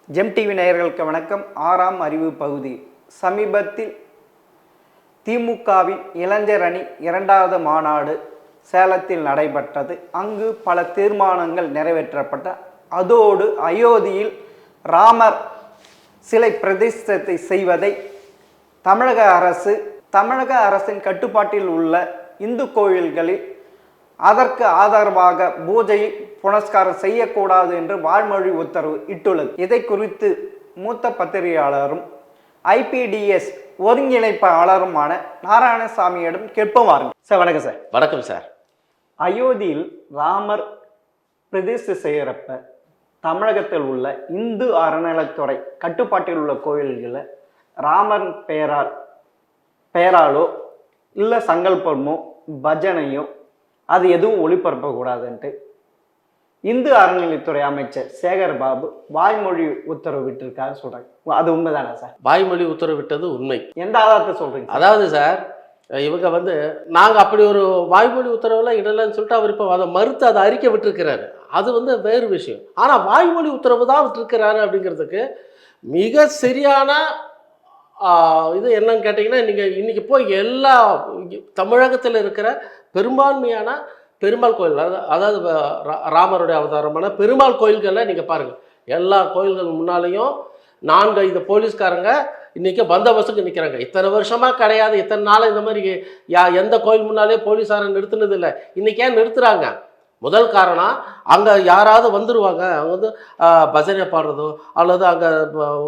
GeM TV நேயர்களுக்கு வணக்கம். 6ஆம் அறிவு பகுதி. சமீபத்தில் திமுகவின் இளைஞர் அணி 2வது மாநாடு சேலத்தில் நடைபெற்றது. அங்கு பல தீர்மானங்கள் நிறைவேற்றப்பட்ட. அதோடு அயோத்தியில் ராமர் சிலை பிரதிஷ்டை செய்வதை தமிழக அரசின் கட்டுப்பாட்டில் உள்ள இந்து கோயில்களில் அதற்கு ஆதரவாக பூஜை புனஸ்காரம் செய்யக்கூடாது என்று வாய்மொழி உத்தரவு இட்டுள்ளது. இதை குறித்து மூத்த பத்திரிகையாளரும் ஐபிடிஎஸ் ஒருங்கிணைப்பாளருமான நாராயணசாமியிடம் கேட்போம். சார் வணக்கம். சார் வணக்கம் சார். அயோத்தியில் ராமர் பிரதிஷ்டை செய்கிறப்ப தமிழகத்தில் உள்ள இந்து அறநிலைத்துறை கட்டுப்பாட்டில் உள்ள கோயில்களில் ராமர் பெயராலோ இல்லை சங்கல்பமோ பஜனையோ அது எதுவும் ஒளிபரப்பக்கூடாதுன்ட்டு இந்து அறநிலைத்துறை அமைச்சர் சேகர் பாபு வாய்மொழி உத்தரவு விட்டிருக்காரு சொல்றாங்க. அது உண்மைதானே சார்? வாய்மொழி உத்தரவு விட்டது உண்மை. எந்த ஆதாரத்தை சொல்றீங்க? அதாவது சார், இவங்க நாங்கள் அப்படி ஒரு வாய்மொழி உத்தரவுலாம் இடலைன்னு சொல்லிட்டு அவர் இப்போ அதை மறுத்து அதை அறிக்கை விட்டுருக்கிறாரு. அது வேறு விஷயம். ஆனால் வாய்மொழி உத்தரவு தான் விட்டுருக்கிறாரு அப்படிங்கிறதுக்கு மிக சரியான இது என்னன்னு கேட்டிங்கன்னா, நீங்கள் இன்றைக்கி போய் எல்லா தமிழகத்தில் இருக்கிற பெரும்பான்மையான பெருமாள் கோயில், அதாவது ராமருடைய அவதாரமான பெருமாள் கோயில்களில் நீங்கள் பாருங்கள், எல்லா கோயில்கள் முன்னாலேயும் 4-5 போலீஸ்காரங்க இன்றைக்கி பந்தோபஸ்துக்கு நிற்கிறாங்க. இத்தனை வருஷமாக கிடையாது, இத்தனை நாள் இந்த மாதிரி எந்த கோயில் முன்னாலே போலீஸாரை நிறுத்தினது இல்லை. இன்றைக்கி ஏன் நிறுத்துகிறாங்க? முதல் காரணம், அங்கே யாராவது வந்துடுவாங்க, அவங்க பஜனை பாடுறதோ அல்லது அங்கே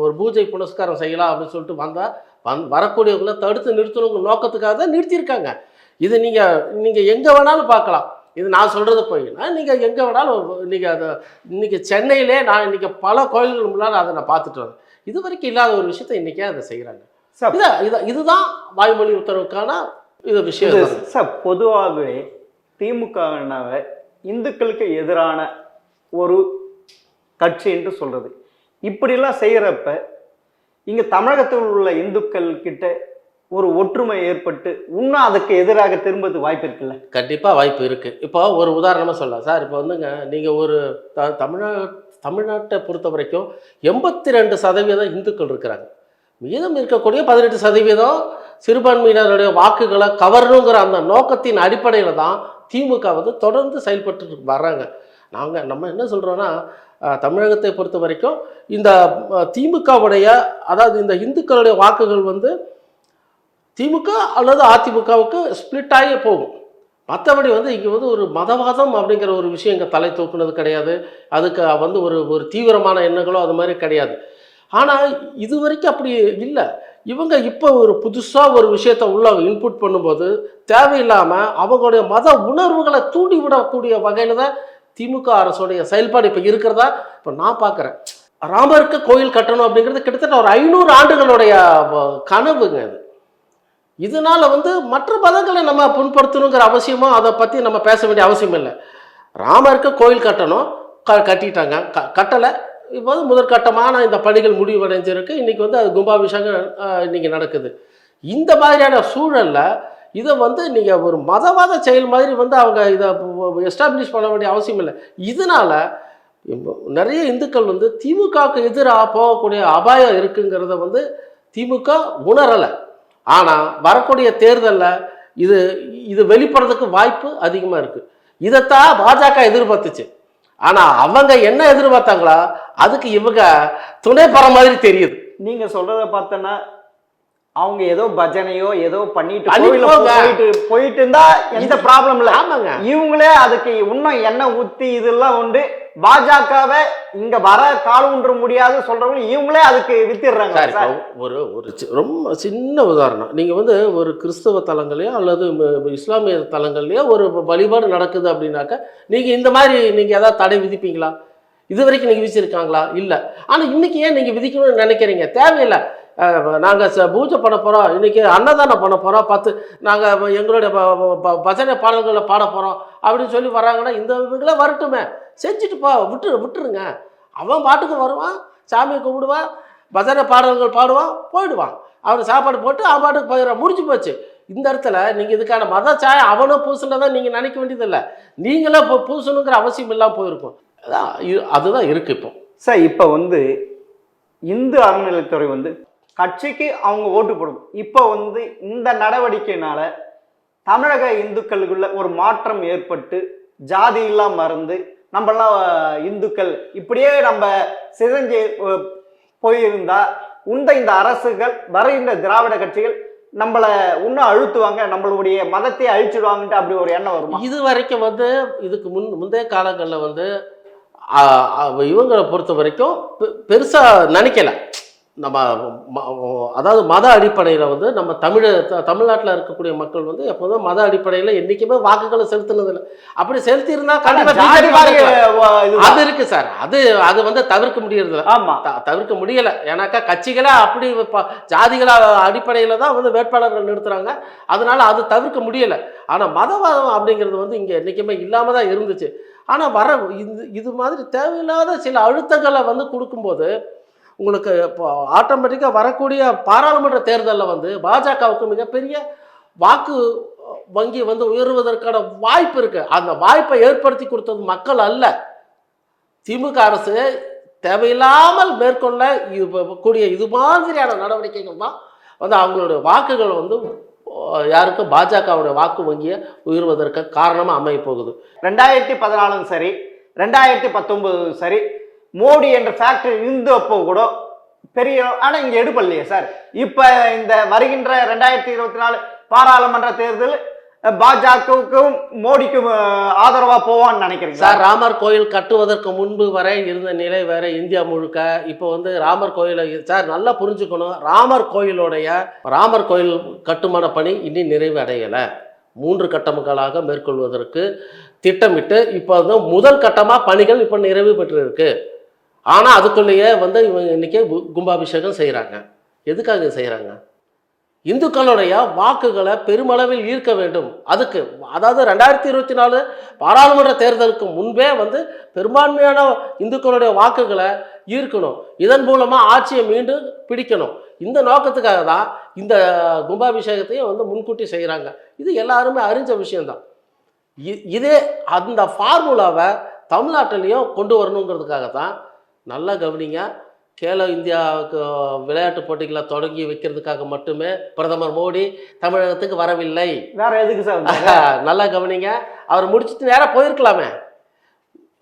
ஒரு பூஜை புனஸ்காரம் செய்யலாம் அப்படின்னு சொல்லிட்டு வரக்கூடியவங்களை தடுத்து நிறுத்தணுங்கிற நோக்கத்துக்காக தான் நிறுத்தியிருக்காங்க. இது நீங்கள் எங்கே வேணாலும் பார்க்கலாம். இது நான் சொல்கிறது போய்னா நீங்கள் எங்கே வேணாலும் நீங்கள் அதை இன்றைக்கி சென்னையிலே நான் இன்றைக்கி பல கோயில்கள் முன்னால் அதை நான் பார்த்துட்டு வரேன். இது வரைக்கும் இல்லாத ஒரு விஷயத்தை இன்றைக்கே அதை செய்கிறாங்க. இதுதான் வாய்மொழி உத்தரவுக்கான இது விஷயம் சார். பொதுவாகவே திமுகவினவை இந்துக்களுக்கு எதிரான ஒரு கட்சி என்று சொல்றது. இப்படிலாம் செய்கிறப்ப இங்கே தமிழகத்தில் உள்ள இந்துக்கள் கிட்ட ஒரு ஒற்றுமை ஏற்பட்டு இன்னும் அதுக்கு எதிராக திரும்பது வாய்ப்பு இருக்குல்ல? கண்டிப்பாக வாய்ப்பு இருக்குது. இப்போ ஒரு உதாரணமாக சொல்லலாம் சார். இப்போ நீங்கள் ஒரு தமிழ்நாட்டை பொறுத்த வரைக்கும் 82% இந்துக்கள் இருக்கிறாங்க. மீதம் இருக்கக்கூடிய 18% சிறுபான்மையினருடைய வாக்குகளை கவரணுங்கிற அந்த நோக்கத்தின் அடிப்படையில் தான் திமுக தொடர்ந்து செயல்பட்டு வர்றாங்க. நம்ம என்ன சொல்கிறோன்னா, தமிழகத்தை பொறுத்த வரைக்கும் இந்த திமுகவுடைய, அதாவது இந்த இந்துக்களுடைய வாக்குகள் திமுக அல்லது அதிமுகவுக்கு ஸ்பிளிட் ஆகி போகும். மற்றபடி இங்கே ஒரு மதவாதம் அப்படிங்கிற ஒரு விஷயம் இங்கே தலை தூக்குனது கிடையாது. அதுக்கு ஒரு தீவிரமான எண்ணங்களோ அது மாதிரி கிடையாது. ஆனால் இது வரைக்கும் அப்படி இல்லை. இவங்க இப்போ ஒரு புதுசாக ஒரு விஷயத்தை உள்ள இன்புட் பண்ணும்போது தேவையில்லாமல் அவங்களுடைய மத உணர்வுகளை தூண்டி விடக்கூடிய வகையில் தான் திமுக அரசுடைய செயல்பாடு இப்போ இருக்கிறதா இப்போ நான் பார்க்குறேன். ராமருக்கு கோயில் கட்டணும் அப்படிங்கிறது கிட்டத்தட்ட ஒரு 500 ஆண்டுகளுடைய கனவுங்க அது. இதனால் மற்ற மதங்களை நம்ம புண்படுத்தணுங்கிற அவசியமோ அதை பற்றி நம்ம பேச வேண்டிய அவசியம் இல்லை. ராமருக்கு கோயில் கட்டணும், கட்டிட்டாங்க. கட்டலை. இப்போ முதற்கட்டமான இந்த பணிகள் முடிவடைஞ்சிருக்கு. இன்றைக்கி அது கும்பாபிஷேகம் இன்றைக்கி நடக்குது. இந்த மாதிரியான சூழலில் இதை நீங்கள் ஒரு மதவாத செயல் மாதிரி அவங்க இதை எஸ்டாப்ளிஷ் பண்ண வேண்டிய அவசியம் இல்லை. இதனால் நிறைய இந்துக்கள் திமுகவுக்கு எதிராக போகக்கூடிய அபாயம் இருக்குங்கிறத திமுக உணரலை. ஆனால் வரக்கூடிய தேர்தலில் இது வெளிப்படுறதுக்கு வாய்ப்பு அதிகமாக இருக்குது. இதைத்தான் பாஜக எதிர்பார்த்துச்சு. ஆனால் அவங்க என்ன எதிர்பார்த்தாங்களா, அதுக்கு இவங்க துணை பெற மாதிரி தெரியுது. நீங்கள் சொல்கிறத பார்த்தோன்னா அவங்க ஏதோ பஜனையோ ஏதோ பண்ணிட்டு போயிட்டு இருந்தா எந்த ப்ராப்ளம் இல்லை. ஆமாங்க, இவங்களே அதுக்கு இன்னும் எண்ணெய் ஊற்றி இதெல்லாம் பாஜகவை இங்க வர கால் ஊன்ற முடியாது சொல்றவங்க இவங்களே அதுக்கு வித்திடுறாங்க. ஒரு ரொம்ப சின்ன உதாரணம், நீங்க ஒரு கிறிஸ்தவ தலங்களையோ அல்லது இஸ்லாமிய தலங்கள்லயோ ஒரு வழிபாடு நடக்குது அப்படின்னாக்க நீங்க இந்த மாதிரி நீங்க ஏதாவது தடை விதிப்பீங்களா? இது வரைக்கும் நீங்க விதிச்சிருக்காங்களா? இல்லை. ஆனா இன்னைக்கு ஏன் நீங்க விதிக்கணும்னு நினைக்கிறீங்க? தேவையில்லை. நாங்கள் பூஜை பண்ண போகிறோம், இன்றைக்கி அன்னதானம் பண்ண போகிறோம், நாங்கள் எங்களுடைய பஜனை பாடல்களை பாட போகிறோம் அப்படின்னு சொல்லி வராங்கன்னா இந்த இவங்களே வரட்டுமே, செஞ்சுட்டு விட்டுருங்க. அவன் பாட்டுக்கு வருவான், சாமியை கும்பிடுவான், பஜனை பாடல்கள் பாடுவான், போயிடுவான். அவனுக்கு சாப்பாடு போட்டு அவன் பாட்டுக்கு போயிடுவான், முடிஞ்சு போச்சு. இந்த இடத்துல நீங்கள் இதுக்கான மத சாயம் அவனும் பூசுனதான் நீங்கள் நினைக்க வேண்டியதில்லை. நீங்களே இப்போ பூசணுங்கிற அவசியம் இல்லாமல் போயிருக்கும். அதுதான் இருக்குது இப்போ. சார் இப்போ இந்து அறநிலையத்துறை வந்து கட்சிக்கு அவங்க ஓட்டு போடும். இப்போ வந்து இந்த நடவடிக்கையினால தமிழக இந்துக்களுக்குள்ள ஒரு மாற்றம் ஏற்பட்டு ஜாதியெல்லாம் மறந்து நம்மளாம் இந்துக்கள் இப்படியே நம்ம சிதைஞ்சு போயிருந்தா இந்த அரசுகள் வருகின்ற திராவிட கட்சிகள் நம்மளை இன்னும் அழுத்துவாங்க, நம்மளுடைய மதத்தை அழிச்சிடுவாங்கன்ட்டு அப்படி ஒரு எண்ணம் வருமா? இது வரைக்கும் வந்து இதுக்கு முந்தைய காலங்களில் வந்து இவங்களை பொறுத்த வரைக்கும் பெருசாக நினைக்கல. நம்ம அதாவது மத அடிப்படையில் வந்து நம்ம தமிழ்நாட்டில் இருக்கக்கூடிய மக்கள் வந்து எப்போதும் மத அடிப்படையில் என்றைக்குமே வாக்குகளை செலுத்தினதில்லை. அப்படி செலுத்தியிருந்தா கண்டிப்பாக அது இருக்கு சார். அது வந்து தவிர்க்க முடியறதில்ல. ஆமா, தவிர்க்க முடியலை. ஏன்னாக்கா கட்சிகளை அப்படி ஜாதிகள அடிப்படையில் தான் வந்து வேட்பாளர்கள் நிறுத்துறாங்க. அதனால அது தவிர்க்க முடியலை. ஆனால் மதவாதம் அப்படிங்கிறது வந்து இங்கே என்றைக்குமே இல்லாமல் தான் இருந்துச்சு. ஆனால் இது மாதிரி தேவையில்லாத சில அழுத்தங்களை வந்து கொடுக்கும்போது உங்களுக்கு இப்போ ஆட்டோமேட்டிக்காக வரக்கூடிய பாராளுமன்ற தேர்தலில் வந்து பாஜகவுக்கு மிகப்பெரிய வாக்கு வங்கி வந்து உயர்வதற்கான வாய்ப்பு இருக்கு. அந்த வாய்ப்பை ஏற்படுத்தி கொடுத்தது மக்கள் அல்ல, திமுக அரசு தேவையில்லாமல் மேற்கொள்ள கூடிய இது மாதிரியான நடவடிக்கைகள் தான் வந்து அவங்களுடைய வாக்குகள் வந்து யாருக்கும் பாஜகவுடைய வாக்கு வங்கியை உயர்வதற்கு காரணமாக அமைய போகுது. 2014 சரி 2019 சரி மோடி என்ற ஃபேக்டரி இருந்தப்போ கூட பெரிய, ஆனால் இங்கே எடுப்பலையே சார். இப்போ இந்த வருகின்ற 2024 பாராளுமன்ற தேர்தல் பாஜகவுக்கும் மோடிக்கும் ஆதரவாக போவான்னு நினைக்கிறீங்க சார்? ராமர் கோயில் கட்டுவதற்கு முன்பு வரை இருந்த நிலை வேற இந்தியா முழுக்க. இப்போ வந்து ராமர் கோயிலை சார் நல்லா புரிஞ்சுக்கணும். ராமர் கோயில் கட்டுமான பணி இன்னும் நிறைவு அடையலை. 3 கட்டங்களாக மேற்கொள்வதற்கு திட்டமிட்டு இப்போ வந்து முதல் கட்டமாக பணிகள் இப்போ நிறைவு பெற்று இருக்கு. ஆனால் அதுக்குள்ளேயே வந்து இவங்க இன்றைக்கி கும்பாபிஷேகம் செய்கிறாங்க. எதுக்காக செய்கிறாங்க? இந்துக்களுடைய வாக்குகளை பெருமளவில் ஈர்க்க வேண்டும். அதுக்கு அதாவது 2024 பாராளுமன்ற தேர்தலுக்கு முன்பே வந்து பெரும்பான்மையான இந்துக்களுடைய வாக்குகளை ஈர்க்கணும். இதன் மூலமாக ஆட்சியை மீண்டும் பிடிக்கணும். இந்த நோக்கத்துக்காக தான் இந்த கும்பாபிஷேகத்தையும் வந்து முன்கூட்டி செய்கிறாங்க. இது எல்லாருமே அறிஞ்ச விஷயம்தான். இதே அந்த ஃபார்முலாவை தமிழ்நாட்டிலையும் கொண்டு வரணுங்கிறதுக்காக தான். நல்லா கவனிங்க, கேலோ இந்தியாவுக்கு விளையாட்டு போட்டிகளை தொடங்கி வைக்கிறதுக்காக மட்டுமே பிரதமர் மோடி தமிழகத்துக்கு வரவில்லை. வேற எதுக்கு சார்? நல்லா கவனிங்க, அவர் முடிச்சுட்டு நேராக போயிருக்கலாமே.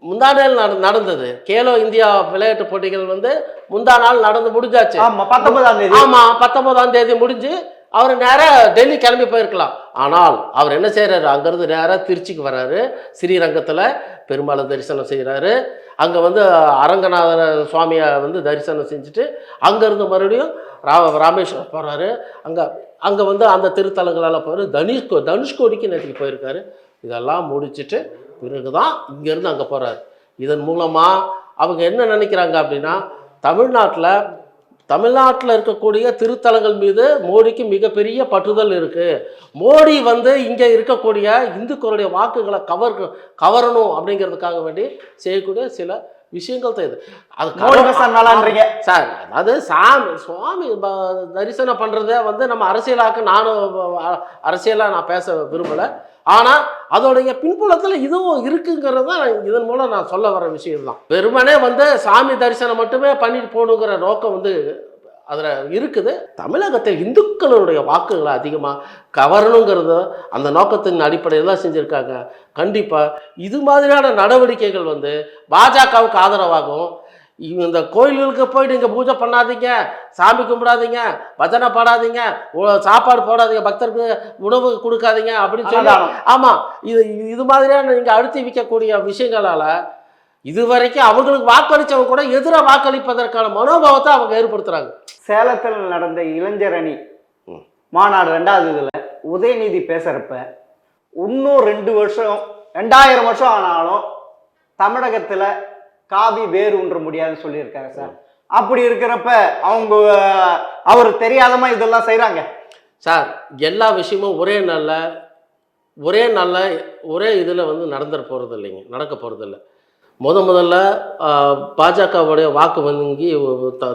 முந்தா நாள் நடந்தது கேலோ இந்தியா விளையாட்டு போட்டிகள் வந்து முந்தா நாள் நடந்து முடிஞ்சாச்சு. 19ஆம் தேதி. ஆமாம், 19ஆம் தேதி முடிஞ்சு அவர் நேராக டெல்லி கிளம்பி போயிருக்கலாம். ஆனால் அவர் என்ன செய்கிறாரு? அங்கேருந்து நேராக திருச்சிக்கு வர்றாரு. ஸ்ரீரங்கத்தில் பெருமாளை தரிசனம் செய்கிறாரு. அங்கே வந்து அரங்கநாதர் சுவாமியை வந்து தரிசனம் செஞ்சுட்டு அங்கேருந்து மறுபடியும் ராமேஸ்வரம் போகிறாரு. அங்கே வந்து அந்த திருத்தலங்களால் போகிறாரு. தனுஷ்கோடிக்கு நேற்றுக்கு போயிருக்காரு. இதெல்லாம் முடிச்சுட்டு பிறகு தான் இங்கேருந்து அங்கே போகிறாரு. இதன் மூலமாக அவங்க என்ன நினைக்கிறாங்க அப்படின்னா, தமிழ்நாட்டில் இருக்கக்கூடிய திருத்தலங்கள் மீது மோடிக்கு மிகப்பெரிய பற்றுதல் இருக்குது. மோடி வந்து இங்கே இருக்கக்கூடிய இந்துக்களுடைய வாக்குகளை கவரணும் அப்படிங்கிறதுக்காக வேண்டி செய்யக்கூடிய சில விஷயங்கள் தான் இது. அது சார், அதாவது சுவாமி தரிசனம் பண்ணுறத வந்து நம்ம அரசியலாக நான் பேச விரும்பலை. ஆனால் அதோடைய பின்புலத்தில் இதுவும் இருக்குங்கிறது தான் இதன் மூலம் நான் சொல்ல வர விஷயம்தான். வெறுமனே வந்து சாமி தரிசனம் மட்டுமே பண்ணிட்டு போகணுங்கிற நோக்கம் வந்து அதில் இருக்குது. தமிழகத்தில் இந்துக்களுடைய வாக்குகளை அதிகமாக கவரணுங்கிறது அந்த நோக்கத்தின் அடிப்படையில் தான் செஞ்சுருக்காங்க. கண்டிப்பாக இது மாதிரியான நடவடிக்கைகள் வந்து பாஜகவுக்கு ஆதரவாகும். இந்த கோயில்களுக்கு போயிட்டு இங்கே பூஜை பண்ணாதீங்க, சாமி கும்பிடாதீங்க, பஜனை பாடாதீங்க, சாப்பாடு போடாதீங்க, பக்தருக்கு உணவு கொடுக்காதீங்க அப்படின்னு சொல்லி, ஆமாம், இது மாதிரியான நீங்கள் அழுத்தி வைக்கக்கூடிய விஷயங்களால் இதுவரைக்கும் அவங்களுக்கு வாக்களித்தவங்க கூட எதிராக வாக்களிப்பதற்கான மனோபாவத்தை அவங்க ஏற்படுத்துகிறாங்க. சேலத்தில் நடந்த இளைஞர் அணி மாநாடு 2வது இதில் உதயநிதி பேசுகிறப்ப இன்னும் 2000 வருஷம் ஆனாலும் தமிழகத்தில் காவி வேறு ஒன்ற முடியாதுன்னு சொல்லியிருக்காங்க சார். அப்படி இருக்கிறப்ப அவர் தெரியாதமா இதெல்லாம் செய்கிறாங்க சார். எல்லா விஷயமும் ஒரே இதில் வந்து நடக்க போகிறது இல்லைங்க. முதல்ல பாஜகவுடைய வாக்கு வங்கி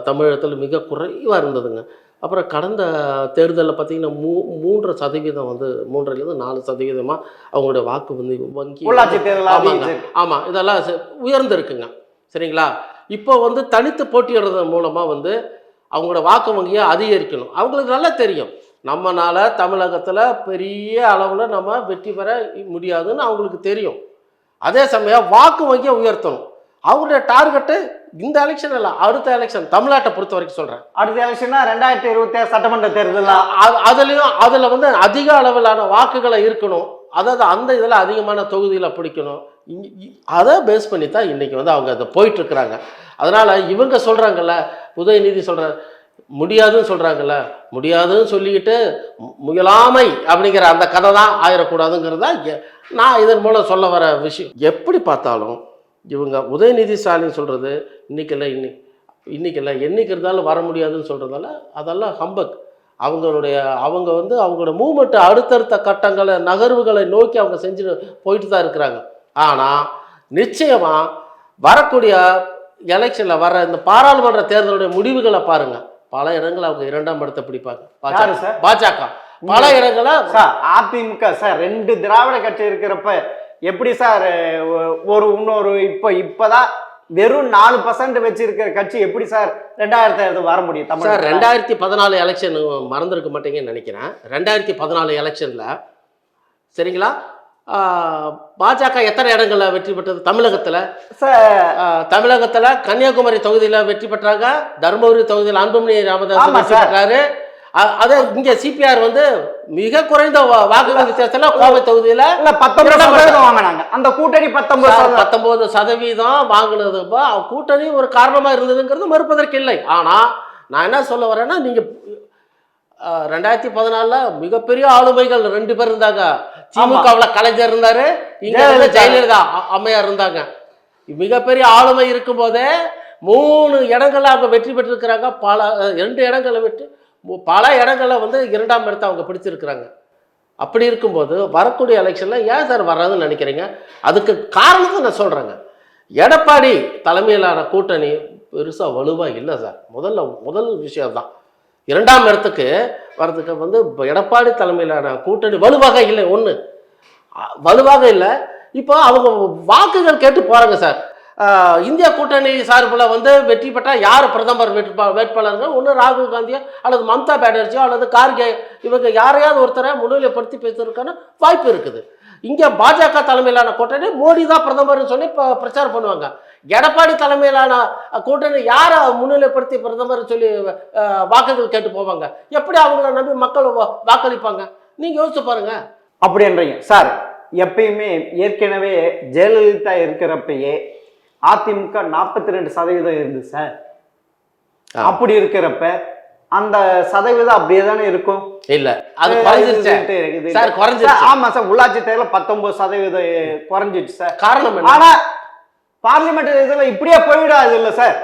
தமிழகத்தில் மிக குறைவாக இருந்ததுங்க. அப்புறம் கடந்த தேர்தலில் பார்த்திங்கன்னா 3% வந்து 3லேருந்து 4% அவங்களுடைய வாக்கு வங்கி உள்ளாட்சி தேர்தல். ஆமாம், இதெல்லாம் உயர்ந்திருக்குங்க. சரிங்களா? இப்போ வந்து தனித்து போட்டியிடுறது மூலமாக வந்து அவங்களோட வாக்கு வங்கியை அதிகரிக்கணும். அவங்களுக்கு நல்லா தெரியும் நம்மனால தமிழகத்தில் பெரிய அளவில் நம்ம வெற்றி பெற முடியாதுன்னு அவங்களுக்கு தெரியும். அதே சமயம் வாக்கு வங்கியை உயர்த்தணும். அவங்களுடைய டார்கெட்டு இந்த எலெக்ஷன் இல்லை, அடுத்த எலெக்ஷன் தமிழ்நாட்டை பொறுத்த வரைக்கும் சொல்கிறேன். அடுத்த எலெக்ஷன்னா 2027 சட்டமன்ற தேர்தல். அதில் வந்து அதிக அளவிலான வாக்குகளை இருக்கணும். அதாவது அந்த இதில் அதிகமான தொகுதியில் பிடிக்கணும். அதை பேஸ் பண்ணி தான் இன்றைக்கி வந்து அவங்க அதை போயிட்டுருக்குறாங்க. அதனால் இவங்க சொல்கிறாங்கல்ல, உதயநிதி சொல்கிற முடியாதுன்னு சொல்கிறாங்கல்ல, முடியாதுன்னு சொல்லிக்கிட்டு முயலாமை அப்படிங்கிற அந்த கதை தான் ஆயிடக்கூடாதுங்கிறதா நான் இதன் மூலம் சொல்ல வர விஷயம். எப்படி பார்த்தாலும் இவங்க உதயநிதி ஸ்டாலின் சொல்கிறது இன்றைக்கி இல்லை என்றைக்கு இருந்தாலும் வர முடியாதுன்னு சொல்கிறதால அதெல்லாம் ஹம்பக். அவங்க வந்து அவங்களோட மூமெண்ட்டை அடுத்தடுத்த கட்டங்களை நகர்வுகளை நோக்கி அவங்க செஞ்சு போயிட்டு தான் இருக்கிறாங்க. ஆனால் நிச்சயமாக வரக்கூடிய எலெக்ஷனில் வர இந்த பாராளுமன்ற தேர்தலுடைய முடிவுகளை பாருங்கள். பல இடங்கள் அவங்க 2ஆம் இடத்தை பிடிப்பாங்க. பாஜக பல இடங்கள சார் அதிமுக சார் 2 திராவிட கட்சி இருக்கிறப்ப எப்படி சார் இன்னொரு இப்போதான் வெறும் 4% வச்சிருக்கிற கட்சி எப்படி சார் 2000 வர முடியும்? சார் 2014 எலெக்ஷன் மறந்துருக்க மாட்டீங்கன்னு நினைக்கிறேன். 2014 எலெக்ஷனில் சரிங்களா, பாஜக எத்தனை இடங்களில் வெற்றி பெற்றது? தமிழகத்தில் கன்னியாகுமரி தொகுதியில் வெற்றி பெற்றாங்க. தருமபுரி தொகுதியில் அன்புமணி ராமதாஸ் வெற்றி பெற்றாரு. அதே இங்கே சிபிஆர் வந்து மிக குறைந்த வாக்குகள் வித்தியாசத்தில் கோவை தொகுதியில் 19% வாங்கினாங்க. அந்த கூட்டணி 19% வாங்கினது கூட்டணி ஒரு காரணமாக இருந்ததுங்கிறது மறுப்பதற்கு இல்லை. ஆனால் நான் என்ன சொல்ல வரேன்னா, நீங்கள் 2014 மிகப்பெரிய ஆளுமைகள் 2 பேர் இருந்தாங்க. திமுகவில் கலைஞர் இருந்தாரு, இங்கே ஜெயலலிதா அம்மையார் இருந்தாங்க. மிகப்பெரிய ஆளுமை இருக்கும் போதே 3 இடங்கள்ல அவங்க வெற்றி பெற்றிருக்கிறாங்க. 2 இடங்களை விட்டு பல இடங்களை வந்து 2ஆம் இடத்தை அவங்க பிடிச்சிருக்கிறாங்க. அப்படி இருக்கும்போது வரக்கூடிய எலெக்ஷனில் ஏன் சார் வர்றதுன்னு நினைக்கிறீங்க? அதுக்கு காரணத்தை நான் சொல்கிறேங்க. எடப்பாடி தலைமையிலான கூட்டணி பெருசாக வலுவாக இல்லை சார். முதல் விஷயம் தான். 2ஆம் இடத்துக்கு வர்றதுக்கு வந்து எடப்பாடி தலைமையிலான கூட்டணி வலுவாக இல்லை. வலுவாக இல்லை. இப்போ அவங்க வாக்குகள் கேட்டு போகிறாங்க சார். இந்தியா கூட்டணி சார்பில் வந்து வெற்றி பெற்றால் யார் பிரதமர் வேட்பாளர்கள்? ஒன்று ராகுல் காந்தியோ அல்லது மம்தா பானர்ஜியோ அல்லது கார்கே, இவங்க யாரையாவது ஒருத்தரை முன்னிலைப்படுத்தி பேசுறதுக்கான வாய்ப்பு இருக்குது. இங்கே பாஜக தலைமையிலான கூட்டணி மோடி தான் பிரதமர்னு சொல்லி பிரச்சாரம் பண்ணுவாங்க. எடப்பாடி தலைமையிலான கூட்டணி யாரை முன்னிலைப்படுத்தி பிரதமர் சொல்லி வாக்குகள் கேட்டு போவாங்க? எப்படி அவங்கள நம்பி மக்கள் வாக்களிப்பாங்க? நீங்கள் யோசிச்சு பாருங்க. அப்படின்றீங்க சார். எப்பயுமே ஏற்கனவே ஜெயலலிதா இருக்கிறப்பயே அதிமுக 42% இருந்து சார். அப்படி இருக்கிறப்ப அந்த சதவீதம் அப்படியே தானே இருக்கும். இல்ல அது குறைஞ்சிருச்சு சார். குறைஞ்சிருச்சு. ஆமா சார். உள்ளாட்சி தேர்தல் 19% குறைஞ்சிருச்சு சார். காரணம் ஆனா பார்லிமெண்ட் இதுல இப்படியே போயிடாது இல்ல சார்.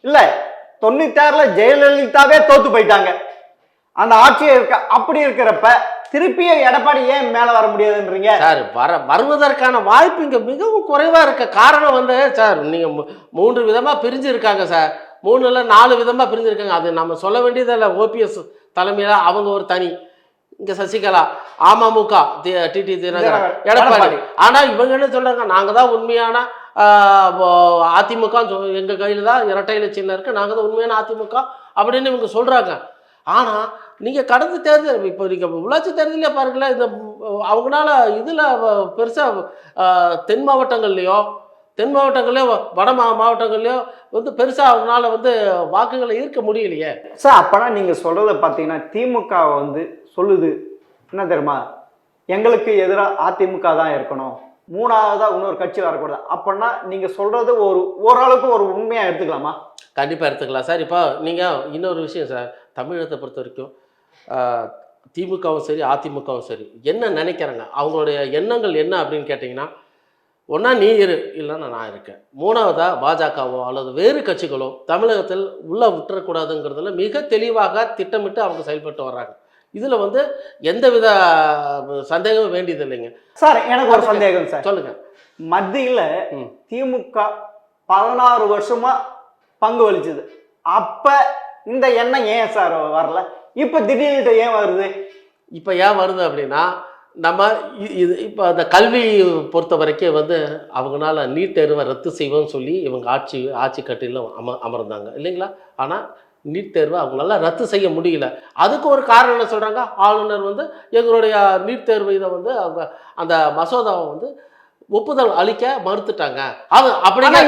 இல்ல 96 ஜெயலலிதாவே தோத்து போயிட்டாங்க அந்த ஆட்சியே இருக்க. அப்படி இருக்கிறப்ப திருப்பியும் எடப்பாடி ஏன் மேல வர முடியாதுன்றீங்க சார்? வருவதற்கான வாய்ப்பு இங்க மிகவும் குறைவா இருக்க காரணம் வந்து சார், நீங்க 3 விதமா பிரிஞ்சு இருக்காங்க சார். 3 இல்ல 4 விதமா பிரிஞ்சு இருக்காங்க. அது நம்ம சொல்ல வேண்டியதில்லை. ஓபிஎஸ் தலைமையில அவங்க ஒரு தனி, இங்க சசிகலா, அமமுக டிடி தினகரன், எடப்பாடி. ஆனா இவங்க என்ன சொல்றாங்க, நாங்க தான் உண்மையான அதிமுக, எங்க கையில தான் இரட்டை இலை சின்னம் இருக்கு, நாங்க தான் உண்மையான அதிமுக அப்படின்னு இவங்க சொல்றாங்க. ஆனா நீங்க கடந்த தேர்தல், இப்போ நீங்க உள்ளாட்சி தேர்தலே பாருங்களேன், இந்த அவங்களால இதுல பெருசா தென் மாவட்டங்கள்லயோ வட மாவட்டங்கள்லயோ வந்து பெருசா அவங்களால வந்து வாக்குகளை ஈர்க்க முடியலையே சார். அப்பனா நீங்க சொல்றத பாத்தீங்கன்னா திமுக வந்து சொல்லுது என்ன தெரியுமா, எங்களுக்கு எதிராக அதிமுக தான் இருக்கணும், 3ஆவதா இன்னொரு கட்சி வரக்கூடாது. அப்படின்னா நீங்க சொல்றது ஓரளவுக்கு ஒரு உண்மையா எடுத்துக்கலாமா? கண்டிப்பா எடுத்துக்கலாம் சார். இப்போ நீங்க இன்னொரு விஷயம் சார், தமிழகத்தை பொறுத்த வரைக்கும் திமுகவும் சரி அதிமுகவும் சரி என்ன நினைக்கிறாங்க, அவங்களுடைய எண்ணங்கள் என்ன அப்படின்னு கேட்டிங்கன்னா, ஒன்றா நீ இரு, இல்லைன்னா நான் இருக்கேன். 3ஆவதா பாஜகவோ அல்லது வேறு கட்சிகளோ தமிழகத்தில் உள்ளே விட்டுறக்கூடாதுங்கிறதுல மிக தெளிவாக திட்டமிட்டு அவங்க செயல்பட்டு வர்றாங்க. இதில் வந்து எந்தவித சந்தேகமும் வேண்டியது இல்லைங்க சார். எனக்கு ஒரு சந்தேகம் சார். சொல்லுங்க. மத்தியில் திமுக 16 வருஷமா பங்கு வலிச்சது. அப்ப இந்த எண்ணம் ஏன் சார் வரல? இப்ப திடீர்னு ஏன் வருது? இப்ப ஏன் வருது அப்படின்னா, நம்ம இது இப்போ அந்த கல்வி பொறுத்த வரைக்கும் வந்து அவங்களால நீட் தேர்வை ரத்து செய்வோம்னு சொல்லி இவங்க ஆட்சி கட்டில அமர்ந்தாங்க இல்லைங்களா. ஆனால் நீட் தேர்வை அவங்களால ரத்து செய்ய முடியல. அதுக்கு ஒரு காரணம் என்ன சொல்கிறாங்க, ஆளுநர் வந்து எங்களுடைய நீட் தேர்வு இதை வந்து அவங்க அந்த மசோதாவை வந்து ஒப்புதல் அளிக்க மறுத்துட்டாங்க. அது அப்படின்னா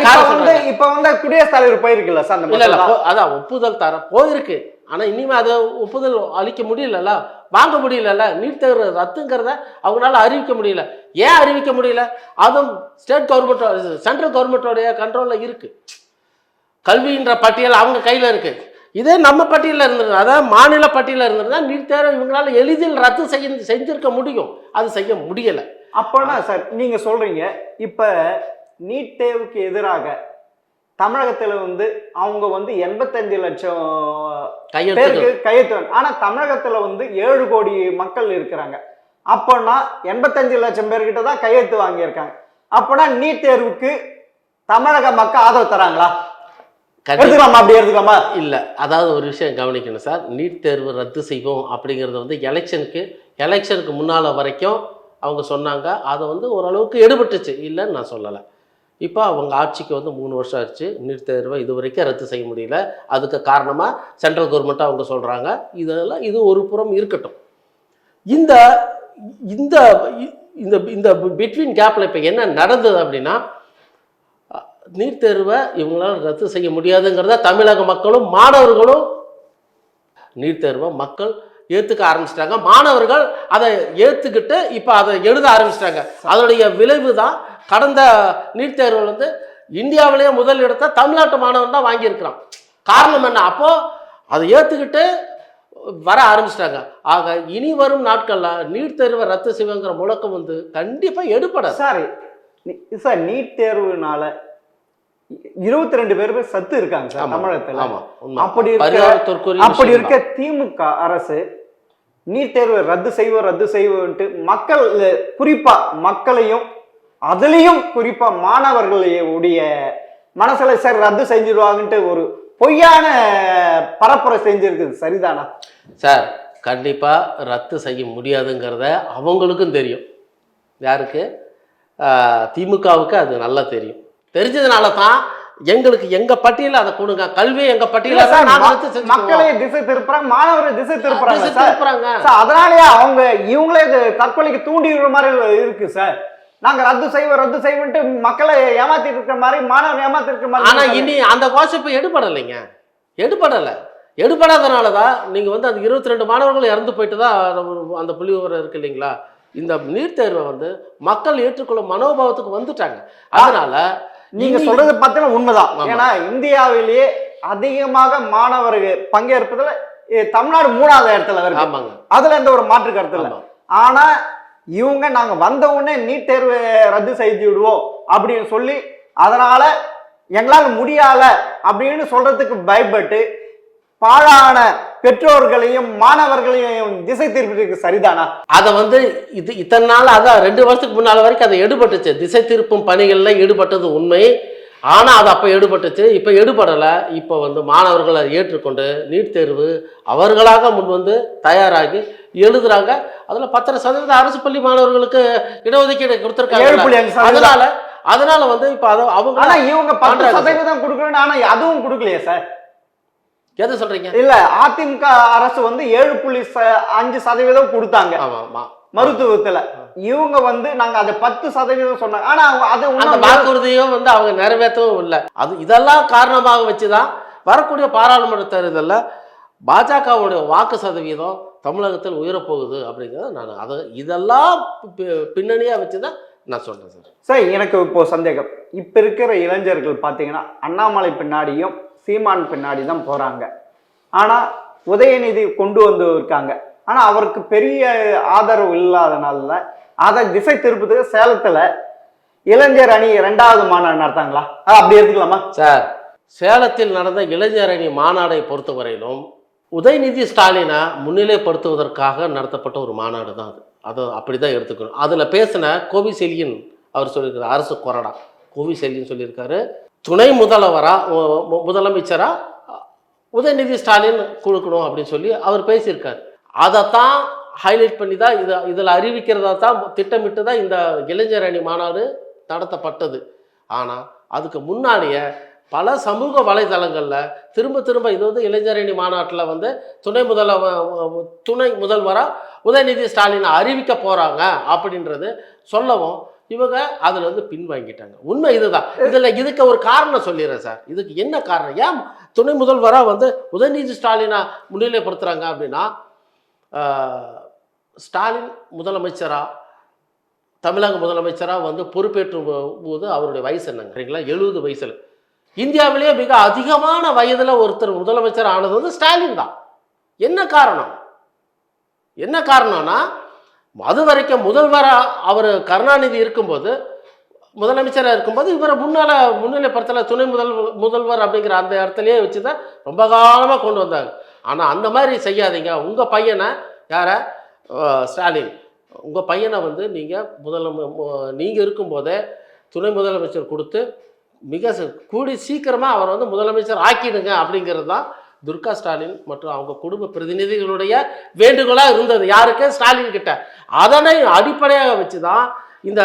இப்ப வந்து குடியரசுத் தலைவர் போயிருக்குல்ல சார், இல்ல அதான் ஒப்புதல் தர போயிருக்கு. ஆனா இனிமே அதை ஒப்புதல் அளிக்க முடியலல்ல, வாங்க முடியலல்ல. நீட் தேர்வு ரத்துங்கிறத அவங்களால அறிவிக்க முடியல. ஏன் அறிவிக்க முடியல? அதுவும் ஸ்டேட் கவர்மெண்ட் சென்ட்ரல் கவர்மெண்டோடைய கண்ட்ரோல்ல இருக்கு. கல்வின்ற பட்டியல் அவங்க கையில இருக்கு. இதே நம்ம பட்டியலில் இருந்தது, அதாவது மாநில பட்டியலில் இருந்ததுன்னா நீட் தேர்வை இவங்களால எளிதில் ரத்து செஞ்சிருக்க முடியும். அது செய்ய முடியல. அப்போனா சார் நீங்க சொல்றீங்க இப்ப நீட் தேர்வுக்கு எதிராக தமிழகத்துல வந்து அவங்க வந்து 85 லட்சம் பேருக்கு கையெழுத்து, ஆனா தமிழகத்துல வந்து 7 கோடி மக்கள் இருக்கிறாங்க. அப்போனா 85 லட்சம் பேர்கிட்ட தான் கையெழுத்து வாங்கியிருக்காங்க. அப்போனா நீட் தேர்வுக்கு தமிழக மக்கள் ஆதரவு தராங்களா? எடுத்துக்கலாமா? அப்படி எடுத்துக்கலாமா? இல்லை, அதாவது ஒரு விஷயம் கவனிக்கணும் சார். நீட் தேர்வு ரத்து செய்வோம் அப்படிங்கிறது வந்து எலெக்ஷனுக்கு முன்னால் வரைக்கும் அவங்க சொன்னாங்க. அதை வந்து ஓரளவுக்கு எடுபட்டுச்சு, இல்லைன்னு நான் சொல்லலை. இப்போ அவங்க ஆட்சிக்கு வந்து 3 வருஷம் ஆச்சு. நீட் தேர்வை இது வரைக்கும் ரத்து செய்ய முடியல. அதுக்கு காரணமாக சென்ட்ரல் கவர்மெண்ட்டாக அவங்க சொல்கிறாங்க. இதெல்லாம் இது ஒரு புறம் இருக்கட்டும். இந்த இந்த இந்த பிட்வீன் கேப்பில் இப்போ என்ன நடந்தது அப்படின்னா, நீட் தேர்வை இவங்களால ரத்து செய்ய முடியாதுங்கிறத தமிழக மக்களும் மாணவர்களும் நீட் தேர்வை மக்கள் ஏற்றுக்க ஆரம்பிச்சிட்டாங்க. மாணவர்கள் அதை ஏற்றுக்கிட்டு இப்போ அதை எழுத ஆரம்பிச்சிட்டாங்க. அதோடைய விளைவு தான் கடந்த நீட் தேர்வில் வந்து இந்தியாவிலேயே முதல் இடத்தை தமிழ்நாட்டு மாணவன் தான் வாங்கியிருக்கிறான். காரணம் என்ன? அப்போது அதை ஏற்றுக்கிட்டு வர ஆரம்பிச்சிட்டாங்க. ஆக இனி வரும் நாட்களில் நீட் தேர்வை ரத்து செய்வங்கிற முழக்கம் வந்து கண்டிப்பாக எடுப்படாது. சார் நீட் தேர்வுனால 22 பேர் சத்து இருக்காங்க சார் தமிழகத்துல. அப்படி இருக்க திமுக அரசு நீட் தேர்வு ரத்து செய்வோன்ட்டு மக்கள், குறிப்பா மக்களையும் அதுலயும் குறிப்பா மாணவர்களுடைய மனசுல சார் ரத்து செஞ்சிருவாங்கன்ட்டு ஒரு பொய்யான பரப்புரை செஞ்சிருக்குது. சரிதானா சார்? கண்டிப்பா ரத்து செய்ய முடியாதுங்கிறத அவங்களுக்கும் தெரியும். யாருக்கு? திமுகவுக்கு அது நல்லா தெரியும். தெரிஞ்சதுனால தான் எங்களுக்கு எங்க பட்டியல அதை கொடுங்க, கல்வி எங்க பட்டியல மக்களை திசை திருப்புறாங்க, மாணவரை திசை திருப்புறாங்க. அதனாலயே அவங்க இவங்களே தற்கொலைக்கு தூண்டி விடுற மாதிரி இருக்கு சார். நாங்க ரத்து செய்வோம்ட்டு மக்களை ஏமாத்திட்டு இருக்கிற மாதிரி, மாணவர் ஏமாத்திட்டு இருக்கிற மாதிரி. ஆனா இனி அந்த கோஷம் எடுபடலைங்க, எடுபடாதனாலதான் நீங்க வந்து அந்த 22 மாணவர்கள் இறந்து போயிட்டு தான் அந்த புள்ளி விவரம் இருக்கு இல்லைங்களா. இந்த நீட் தேர்வை வந்து மக்கள் ஏற்றுக்கொள்ளும் மனோபாவத்துக்கு வந்துட்டாங்க. அதனால நீங்க சொல்றது பார்த்தீங்கன்னா உண்மைதான். ஏன்னா இந்தியாவிலேயே அதிகமாக மாணவர்கள் பங்கேற்பதுல தமிழ்நாடு 3வது இடத்துல இருக்கு. அதுல எந்த ஒரு மாற்று கருத்து இல்லை. ஆனா இவங்க நாங்க வந்த உடனே நீட் தேர்வு ரத்து செய்து விடுவோம் அப்படின்னு சொல்லி, அதனால எங்களால் முடியல அப்படின்னு சொல்றதுக்கு பயப்பட்டு பாழான பெற்றோர்களையும் மாணவர்களையும் திசை திருப்பிட்டு. சரிதானா? அதை வந்து இத்தனை நாள், அதான் 2 வருஷத்துக்கு முன்னால வரைக்கும் அதை எடுபட்டுச்சு. திசை திருப்பும் பணிகள்ல ஈடுபட்டது உண்மை. ஆனா அது அப்ப எடுபட்டுச்சு, இப்ப எடுபடலை. இப்ப வந்து மாணவர்களை ஏற்றுக்கொண்டு நீட் தேர்வு அவர்களாக முன் வந்து தயாராகி எழுதுறாங்க. அதுல 10% அரசு பள்ளி மாணவர்களுக்கு இடஒதுக்கீடு கொடுத்திருக்காங்க. அதனால வந்து இப்ப அவங்க இவங்க 10% கொடுக்கணும், ஆனா அதுவும் கொடுக்கலையே சார். எதை சொல்றீங்க? இல்ல, அதிமுக அரசு வந்து 7.5% கொடுத்தாங்க மருத்துவத்துல. இவங்க வந்து நாங்க அதை 10% சொன்னாங்க. ஆனா அது வாக்குறுதியும் வந்து அவங்க நிறைவேற்றவும் இல்லை. அது இதெல்லாம் காரணமாக வச்சுதான் வரக்கூடிய பாராளுமன்ற தேர்தலில் பாஜகவுடைய வாக்கு சதவீதம் தமிழகத்தில் உயரப்போகுது அப்படிங்கிறத நான் அதை இதெல்லாம் பின்னணியா வச்சுதான் நான் சொல்றேன் சார். சார் எனக்கு இப்போ சந்தேகம், இப்ப இருக்கிற இளைஞர்கள் பாத்தீங்கன்னா அண்ணாமலை பின்னாடியும் சீமான் பின்னாடி தான் போறாங்க. ஆனா உதயநிதி கொண்டு வந்து இருக்காங்க. ஆனா அவருக்கு பெரிய ஆதரவு இல்லாதனால அதை திசை திருப்பதுக்கு சேலத்துல இளைஞர் அணி 2வது மாநாடு நடத்தாங்களா? அப்படி எடுத்துக்கலாமா சார்? சேலத்தில் நடந்த இளைஞர் அணி மாநாடை பொறுத்தவரையிலும் உதயநிதி ஸ்டாலினை முன்னிலைப்படுத்துவதற்காக நடத்தப்பட்ட ஒரு மாநாடு தான் அது. அதை அப்படிதான் எடுத்துக்கணும். அதுல பேசின கோவிசெலியன் அவர் சொல்லியிருக்காரு, அரசு கொறடா கோவிசெலியன் சொல்லியிருக்காரு, துணை முதலமைச்சரா உதயநிதி ஸ்டாலின் கொடுக்கணும் அப்படின்னு சொல்லி அவர் பேசியிருக்காரு. அதைத்தான் ஹைலைட் பண்ணி தான் இதில் அறிவிக்கிறதா தான் திட்டமிட்டு தான் இந்த இளைஞர் அணி மாநாடு நடத்தப்பட்டது. ஆனால் அதுக்கு முன்னாடியே பல சமூக வலைதளங்களில் திரும்ப திரும்ப இது வந்து இளைஞர் அணி மாநாட்டில் வந்து துணை முதல்வராக உதயநிதி ஸ்டாலின் அறிவிக்க போகிறாங்க அப்படின்றது சொல்லவும் இவங்க அதில் வந்து பின்வாங்கிட்டாங்க. உண்மை இதுதான். இதுக்கு ஒரு காரணம் சொல்லிடுறேன் சார். இதுக்கு என்ன காரணம், ஏன் துணை முதல்வராக வந்து உதயநிதி ஸ்டாலினை முன்னிலைப்படுத்துகிறாங்க அப்படின்னா, ஸ்டாலின் முதலமைச்சராக தமிழக முதலமைச்சராக வந்து பொறுப்பேற்றும் போது அவருடைய வயசு என்னங்க சரிங்களா, 70 வயசில். இந்தியாவிலேயே மிக அதிகமான வயதில் ஒருத்தர் முதலமைச்சர் ஆனது வந்து ஸ்டாலின் தான். என்ன காரணம்னா, அது வரைக்கும் முதல்வராக அவர் கருணாநிதி இருக்கும்போது, முதலமைச்சராக இருக்கும்போது இவரை முன்னிலைப்படுத்தலை. துணை முதல்வர் அப்படிங்கிற அந்த இடத்துலையே வச்சு தான் ரொம்ப காலமாக கொண்டு வந்தாங்க. ஆனால் அந்த மாதிரி செய்யாதீங்க. உங்கள் பையனை யாரை, ஸ்டாலின், உங்கள் பையனை வந்து நீங்கள் இருக்கும்போதே துணை முதலமைச்சர் கொடுத்து மிக கூடி சீக்கிரமாக அவர் வந்து முதலமைச்சர் ஆக்கிடுங்க அப்படிங்கிறது தான் துர்கா ஸ்டாலின் மற்றும் அவங்க குடும்ப பிரதிநிதிகளுடைய வேண்டுகோளாக இருந்தது. யாருக்கு, ஸ்டாலின் கிட்ட. அதனை அடிப்படையாக வச்சு தான் இந்த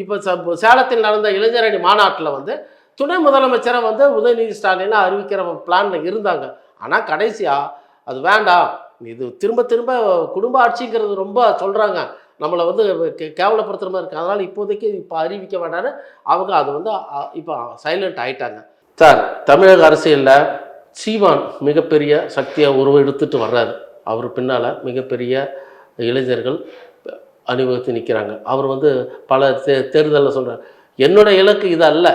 இப்போ சேலத்தில் நடந்த இளைஞரணி மாநாட்டில் வந்து துணை முதலமைச்சரை வந்து உதயநிதி ஸ்டாலினை அறிவிக்கிற பிளானில் இருந்தாங்க. ஆனால் கடைசியாக அது வேண்டாம், இது திரும்ப திரும்ப குடும்ப ஆட்சிங்கிறது ரொம்ப சொல்கிறாங்க, நம்மளை வந்து கேவலப்படுத்துகிற மாதிரி இருக்குது, அதனால் இப்போதைக்கு அறிவிக்க வேண்டாம்னு அவங்க அது வந்து இப்போ சைலண்ட் ஆகிட்டாங்க. சார், தமிழக அரசியலில் சீமான் மிகப்பெரிய சக்தியை உருவெடுத்துட்டு வர்றாரு. அவர் பின்னால் மிகப்பெரிய இளைஞர்கள் அணிவகுத்து நிற்கிறாங்க. அவர் வந்து பல தேர்தலில் சொல்கிறார், என்னுடைய இலக்கு இது அல்ல,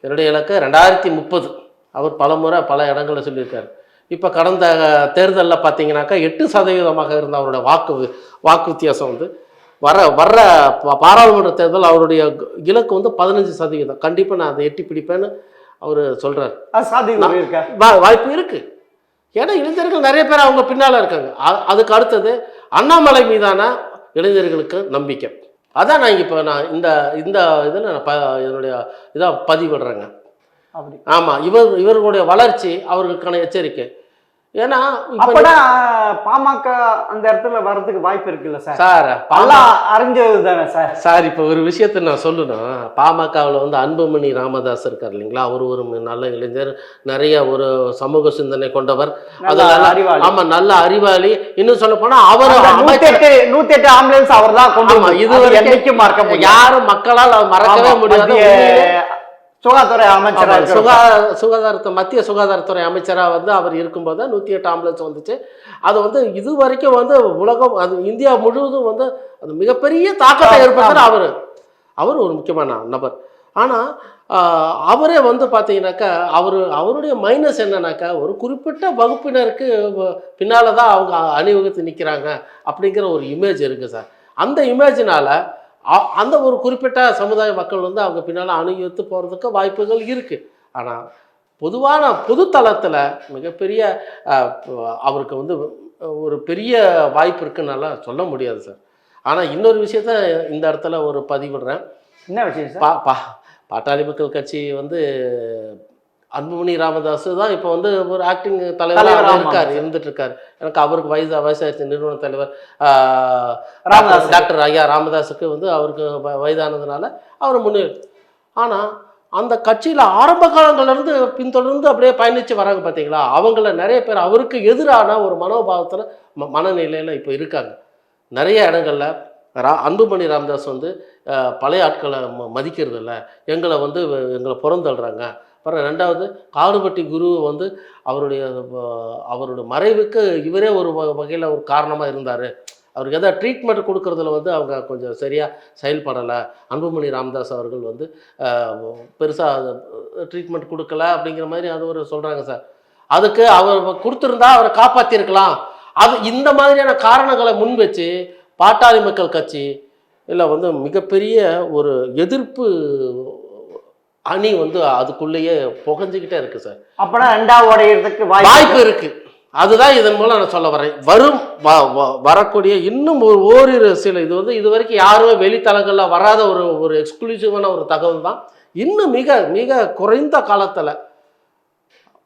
என்னுடைய இலக்கு 2030. அவர் பல முறை பல இடங்களில் சொல்லியிருக்காரு. இப்போ கடந்த தேர்தலில் பார்த்தீங்கன்னாக்கா 8% இருந்த அவருடைய வாக்கு வித்தியாசம் வந்து வர்ற பாராளுமன்ற தேர்தல் அவருடைய இலக்கு வந்து 15%. கண்டிப்பாக நான் அதை எட்டி பிடிப்பேன்னு அவர் சொல்கிறார். வாய்ப்பு இருக்குது. ஏன்னா இளைஞர்கள் நிறைய பேர் அவங்க பின்னால் இருக்காங்க. அதுக்கு அடுத்தது அண்ணாமலை மீதான இளைஞர்களுக்கு நம்பிக்கை. அதான் நான் இந்த இதில் நான் என்னுடைய இதாக பதிவிடுறேங்க. ஆமாம், இவர்களுடைய வளர்ச்சி அவர்களுக்கான எச்சரிக்கை. ஏன்னா பாமக அந்த இடத்துல வர்றதுக்கு வாய்ப்பு இருக்குல்ல சார்? சார் அறிஞ்சது தானே சார். சார், இப்போ ஒரு விஷயத்த நான் சொல்லணும். பாமகவில் வந்து அன்புமணி ராமதாஸ் இருக்கார் இல்லைங்களா, அவர் ஒரு நல்ல இளைஞர், நிறைய ஒரு சமூக சிந்தனை கொண்டவர், ஆமாம், நல்ல அறிவாளி. இன்னும் சொல்ல போனா அவர் 108 ஆம்புலன்ஸ் அவர் தான் கொண்டு இதுவரைக்கும் யாரும் மக்களால் மறக்கவே முடியாது. சுகாதாரத்துறை அமைச்சராக மத்திய சுகாதாரத்துறை அமைச்சராக வந்து அவர் இருக்கும்போது 108 ஆம்புலன்ஸ் வந்துச்சு. அது வந்து இது வரைக்கும் வந்து உலகம், அது இந்தியா முழுவதும் வந்து அது மிகப்பெரிய தாக்கத்தை ஏற்படுத்துகிற அவர் ஒரு முக்கியமான நபர். ஆனால் அவரே வந்து பார்த்தீங்கன்னாக்கா அவருடைய மைனஸ் என்னன்னாக்கா, ஒரு குறிப்பிட்ட வகுப்பினருக்கு பின்னால் தான் அவங்க அணிவகுத்து நிற்கிறாங்க அப்படிங்கிற ஒரு இமேஜ் இருக்குது சார். அந்த இமேஜினால் அந்த ஒரு குறிப்பிட்ட சமுதாய மக்கள் வந்து அவங்க பின்னால் அணுகித்து போகிறதுக்கு வாய்ப்புகள் இருக்குது. ஆனால் பொதுத்தளத்தில் மிகப்பெரிய அவருக்கு வந்து ஒரு பெரிய வாய்ப்பு இருக்குன்னால சொல்ல முடியாது சார். ஆனால் இன்னொரு விஷயத்த இந்த இடத்துல ஒரு பதிவிடுறேன். என்ன விஷயம்? பாட்டாளி மக்கள் கட்சி வந்து அன்புமணி ராமதாஸ் தான் இப்போ வந்து ஒரு ஆக்டிங் தலைவராக இருந்துட்டு இருக்காரு. எனக்கு அவருக்கு வயசாயிருச்சு. நிறுவன தலைவர் டாக்டர் ஐயா ராமதாஸுக்கு வந்து அவருக்கு வயதானதுனால அவர் ஆனால் அந்த கட்சியில் ஆரம்ப காலங்கள்லேருந்து பின்தொடர்ந்து அப்படியே பயணித்து வராங்க பார்த்தீங்களா, அவங்கள நிறைய பேர் அவருக்கு எதிரான ஒரு மனோபாவத்தில் மனநிலையில் இப்போ இருக்காங்க. நிறைய இடங்களில் அன்புமணி ராமதாஸ் வந்து பழைய ஆட்களை மதிக்கிறது இல்லை, எங்களை புறந்தள்ளுறாங்க. அப்புறம் ரெண்டாவது காடுபட்டி குரு வந்து அவருடைய மறைவுக்கு இவரே ஒரு வகையில் ஒரு காரணமாக இருந்தார். அவருக்கு எதாவது ட்ரீட்மெண்ட் கொடுக்கறதுல வந்து அவங்க கொஞ்சம் சரியாக செயல்படலை. அன்புமணி ராமதாஸ் அவர்கள் வந்து பெருசாக ட்ரீட்மெண்ட் கொடுக்கல அப்படிங்கிற மாதிரி அது ஒரு சொல்கிறாங்க சார். அதுக்கு அவர் கொடுத்துருந்தா அவரை காப்பாற்றிருக்கலாம். இந்த மாதிரியான காரணங்களை முன் வச்சு பாட்டாளி மக்கள் கட்சி இல்லை வந்து மிகப்பெரிய ஒரு எதிர்ப்பு அணி வந்து அதுக்குள்ளேயே புகஞ்சிக்கிட்டே இருக்கு சார். அப்பனா ரெண்டாவது வாய்ப்பு இருக்கு. அதுதான் இதன் மூலம் நான் சொல்ல வரேன். வரக்கூடிய இன்னும் ஓரிரு சில இது வந்து இது வரைக்கும் யாருமே வெளித்தலங்களில் வராத ஒரு எக்ஸ்க்ளூசிவான ஒரு தகவல் தான். இன்னும் மிக மிக குறைந்த காலத்தில்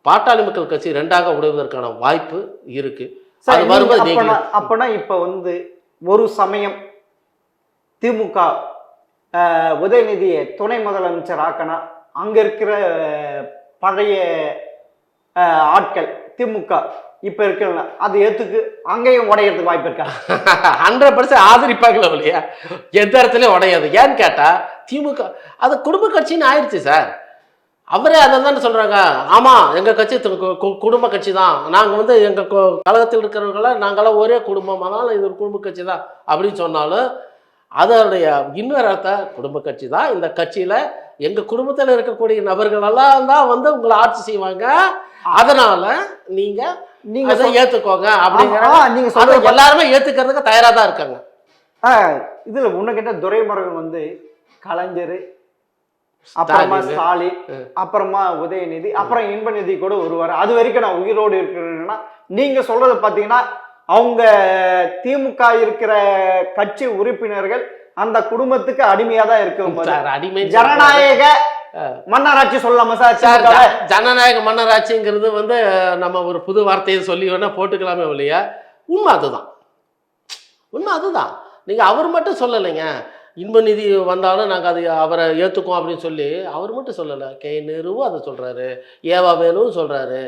பாட்டாளி மக்கள் கட்சி 2ஆக உடைவதற்கான வாய்ப்பு இருக்கு. சார், அது வரும்போது அப்பனா இப்ப வந்து ஒரு சமயம் திமுக உதயநிதியை துணை முதலமைச்சர் ஆக்கனா அங்க இருக்கிற பழைய ஆட்கள் திமுக இப்ப இருக்கல அது ஏத்துக்கு அங்கேயும் உடையறதுக்கு வாய்ப்பு இருக்கா? 100% ஆதரிப்பாங்களோ இல்லையா, எந்த இடத்துலயும் உடையாது. ஏன்னு கேட்டா திமுக அது குடும்ப கட்சின்னு ஆயிடுச்சு சார். அவரே அதை தானே சொல்றாங்க. ஆமா, எங்க கட்சி குடும்ப கட்சி தான், நாங்க வந்து எங்க கழகத்தில் இருக்கிறவர்கள நாங்களாம் ஒரே குடும்பம், அதனால இது ஒரு குடும்ப கட்சி தான் அப்படின்னு சொன்னாலும் அதனுடைய இன்னொரு அர்த்தம் குடும்ப கட்சி தான். இந்த கட்சியில எங்க குடும்பத்தில் இருக்கக்கூடிய நபர்கள் எல்லாம் தான் வந்து உங்களை ஆட்சி செய்வாங்க, அதனால நீங்க அதை ஏத்துக்கோங்க அப்படிங்கிற நீங்க எல்லாருமே ஏத்துக்கிறதுக்கு தயாரா தான் இருக்காங்க. இதுல உன்ன துரைமுருகன் வந்து கலைஞர், அப்புறமா ஸ்டாலின், அப்புறமா உதயநிதி, அப்புறம் இன்பநிதி கூட வருவார். அது வரைக்கும் நான் உயிரோடு இருக்கிறேன்னா நீங்க சொல்றது பாத்தீங்கன்னா அவங்க திமுக இருக்கிற கட்சி உறுப்பினர்கள் அந்த குடும்பத்துக்கு அடிமையா தான் இருக்கு. ஜனநாயக மன்னராட்சி சொல்லலாமா சார்? ஜனநாயக மன்னராட்சிங்கிறது வந்து நம்ம ஒரு புது வார்த்தையை சொல்லி வேணா போட்டுக்கலாமே இல்லையா, உண்மை அதுதான். உண்மை அதுதான். நீங்க அவர் மட்டும் சொல்லலைங்க, இன்பநிதி வந்தாலும் நாங்கள் அதை அவரை ஏற்றுக்கோம் அப்படின்னு சொல்லி அவர் மட்டும் சொல்லலை. கே நேருவும் அதை சொல்கிறாரு, ஏவா வேலுவும் சொல்கிறாரு,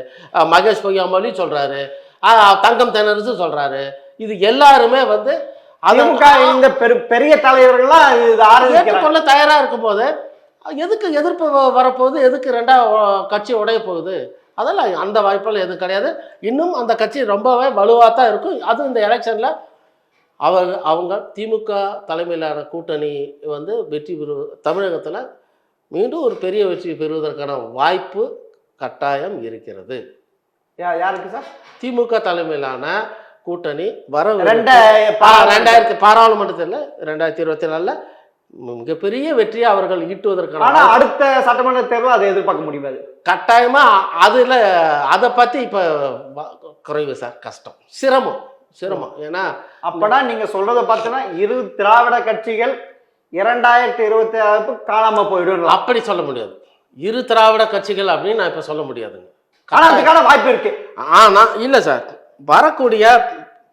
மகேஷ் பொய்யாமொழி சொல்கிறாரு, தங்கம் தென்னரசு சொல்கிறாரு. இது எல்லாருமே வந்து இந்த பெரிய தலைவர்கள்லாம் ஏற்றுக்கொள்ள தயாராக இருக்கும் போது எதுக்கு எதிர்ப்பு வரப்போகுது, எதுக்கு ரெண்டா கட்சி உடைய போகுது? அதெல்லாம் அந்த வாய்ப்பெல்லாம் எதுவும் கிடையாது. இன்னும் அந்த கட்சி ரொம்பவே வலுவாக தான் இருக்கும். அதுவும் இந்த எலெக்ஷனில் அவங்க திமுக தலைமையிலான கூட்டணி வந்து வெற்றி தமிழகத்தில் மீண்டும் ஒரு பெரிய வெற்றி பெறுவதற்கான வாய்ப்பு கட்டாயம் இருக்கிறது. யாருக்கு சார்? திமுக தலைமையிலான கூட்டணி வர 2000 பாராளுமன்றத்தில் 2024 மிகப்பெரிய வெற்றியை அவர்கள் ஈட்டுவதற்கான அடுத்த சட்டமன்ற தேர்தல் அதை எதிர்பார்க்க முடியாது கட்டாயமா. அதுல அதை பத்தி இப்ப குறைவு சார், கஷ்டம், சிரமம். ஏன்னா அப்பனா நீங்க சொல்றத பார்த்தீங்கன்னா இரு திராவிட கட்சிகள் 2026 காணாம போயிடும் அப்படி சொல்ல முடியாது. இரு திராவிட கட்சிகள் அப்படின்னு நான் இப்ப சொல்ல முடியாதுங்க. அதுக்கான வாய்ப்பு இருக்கு. ஆனா இல்ல சார், வரக்கூடிய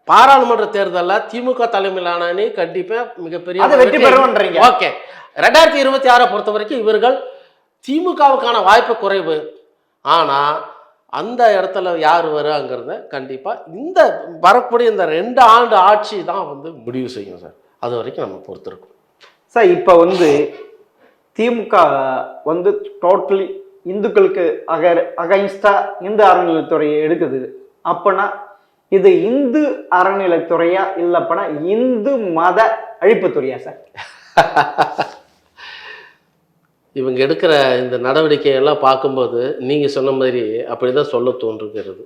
பாராளுமன்ற தேர்தலில் திமுக தலைமையிலான அணி கண்டிப்பா மிகப்பெரிய வெற்றி பெறும்ன்றீங்க. ஓகே, 2026 பொறுத்த வரைக்கும் இவர்கள் திமுகவுக்கான வாய்ப்பு குறைவு. ஆனா அந்த இடத்துல யார் வருங்கிறத கண்டிப்பா இந்த வரக்கூடிய இந்த 2 ஆண்டு ஆட்சி தான் வந்து முடிவு செய்யும் சார். அது வரைக்கும் நம்ம பொறுத்திருக்கோம் சார். இப்போ வந்து திமுக வந்து டோட்டலி இந்துக்களுக்கு அகைன்ஸ்டா இந்து அறநிலைத்துறையை எடுக்குது. அப்பனா இது இந்து அறநிலைத்துறையா இல்லப்பனா இந்து மத அழிப்புத்துறையா சார்? இவங்க எடுக்கிற இந்த நடவடிக்கையெல்லாம் பார்க்கும்போது நீங்கள் சொன்ன மாதிரி அப்படி தான் சொல்ல தோன்றுகிறது.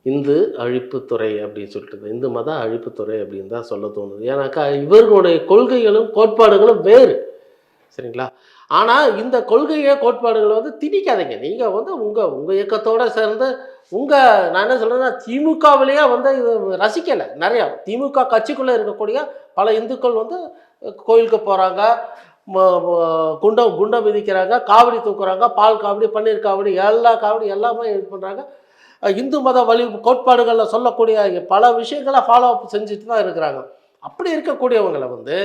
இந்து அழிப்புத்துறை அப்படின்னு சொல்லிட்டு, இந்து மத அழிப்புத்துறை அப்படின்னு தான் சொல்ல தோணுது. ஏன்னாக்கா இவர்களுடைய கொள்கைகளும் கோட்பாடுகளும் வேறு, சரிங்களா? ஆனால் இந்த கொள்கையை கோட்பாடுகளை வந்து திணிக்காதீங்க. நீங்கள் வந்து உங்கள் இயக்கத்தோடு சேர்ந்து நான் என்ன சொல்கிறேன்னா, திமுகவிலேயே வந்து இது ரசிக்கலை. நிறையா திமுக கட்சிக்குள்ளே இருக்கக்கூடிய பல இந்துக்கள் வந்து கோயிலுக்கு போகிறாங்க, குண்டம் மிதிக்கிறாங்க, காவடி தூக்குறாங்க, பால் காவடி, பன்னீர் காவடி, எல்லா காவடி எல்லாமே இது பண்ணுறாங்க. இந்து மத கோட்பாடுகளில் சொல்லக்கூடிய பல விஷயங்களை ஃபாலோ அப் செஞ்சுட்டு தான் இருக்கிறாங்க. அப்படி இருக்கக்கூடியவங்களை வந்து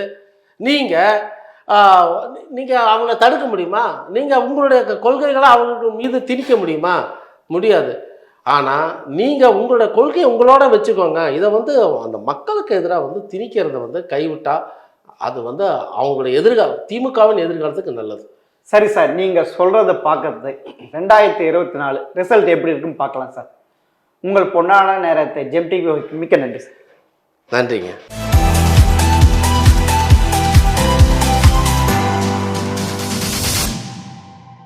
நீங்கள் அவங்கள தடுக்க முடியுமா? நீங்கள் உங்களுடைய கொள்கைகளை அவங்களுக்கு மீது திணிக்க முடியுமா? முடியாது. ஆனால் நீங்கள் உங்களுடைய கொள்கையை உங்களோட வச்சுக்கோங்க. இதை வந்து அந்த மக்களுக்கு எதிராக வந்து திணிக்கிறத வந்து கைவிட்டால் அது வந்து அவங்களுடைய திமுகவின் எதிர்காலத்துக்கு நல்லது. சரி சார், நீங்கள் சொல்கிறத பார்க்கறது 2024 ரிசல்ட் எப்படி இருக்குன்னு பார்க்கலாம் சார். உங்கள் பொன்னான நேரத்தை ஜெம் டிவி மிக்க நன்றி சார். நன்றிங்க.